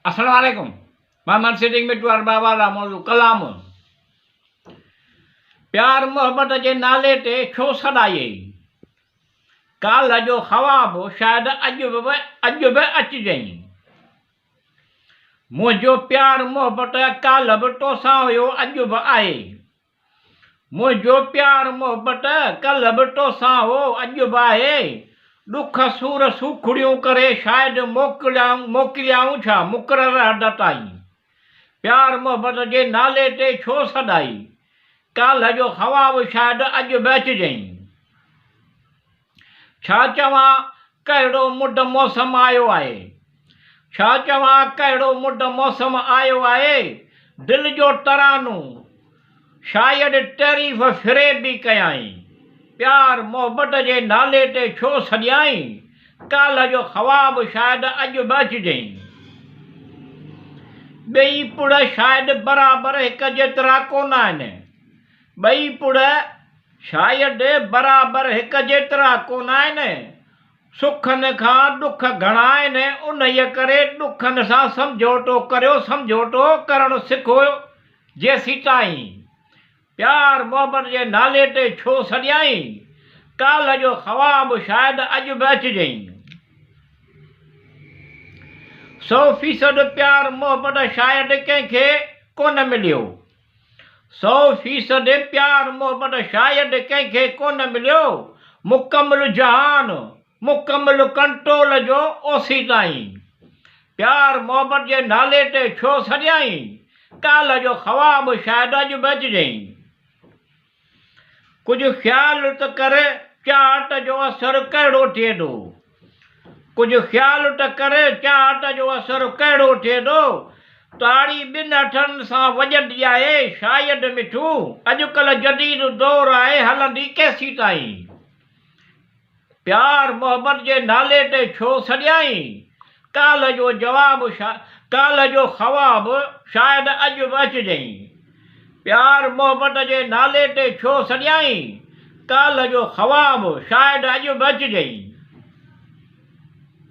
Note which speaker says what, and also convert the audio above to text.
Speaker 1: अस्सलामुअलैकुम। मोहम्मद सिद्दीक मिटवार बाबा दा मौजू कलाम। प्यार मोहब्बत जे नाले ते छो सॾाई, काल जो ख़्वाब शायद अॼु बि अचिजई। मुंहिंजो प्यार मोहब्बत काल बि तोसां हुयो, अॼु बि आहे। मुंहिंजो प्यार मोहब्बत कल बि तोसां हो, अॼु बि आहे। दुख सूर सूखड़ियूं करे शायद मोकिलियाऊं छा मुक़रर हद ताईं। प्यार मोहब्बत जे नाले ते छो सॾाई, काल जो ख़्वाब शायद अॼु बि अचिजई। छा चवां कहिड़ो मुड मौसम आयो आहे, छा चवां कहिड़ो मुड मौसम आयो आहे। दिलि जो तरानो शायदि तारीफ़ फिरे बि कयाई। प्यार मोहब्बत जे नाले ते छो सॾियाई, काल जो ख़्वाब शायद अॼु बि अचिजई। ॿई पुड़ शायदि बराबरि हिक जेतिरा कोन आहिनि, ॿई पुड़ शायदि बराबरि हिक जेतिरा कोन आहिनि। सुखनि खां दुख घणा आहिनि, उन्हीअ करे दुखनि सां समझोतो करियो, समझोतो करणु सिखो जेसीं ताईं। प्यार मोहब्बत जे नाले ते छो सॾियाई, काल जो ख़्वाब शायद अॼु बि अचिजई। 100% प्यार मोहब्बत शायद कंहिंखे कोन मिलियो, 100% प्यार मोहब्बत शायद कंहिंखे कोन मिलियो। मुकमिल जहान मुकमिल कंट्रोल जो ओसी ताईं। प्यार मोहब्बत जे नाले ते छो सॾियाई, काल जो ख़्वाब शायद अॼु बि अचिजई। कुझु ख़्याल त कर चाहत जो असर कहिड़ो थिए थो, कुझु ख़्याल त कर चाहत जो असर कहिड़ो थिए थो। ताड़ी ॿिनि हथनि सां वॼंदी आहे शायदि मिठू, अॼुकल्ह जदीद दौर आहे हलंदी केसीं ताईं। प्यार मोहब्बत जे नाले ते छो सॾियाई, काल जो काल जो ख़्वाब शायदि अॼु बि अचिजई। प्यार मोहब्बत जे नाले ते छो सॾियाई, काल जो ख़्वाब शायदि अॼु बि अचिजई।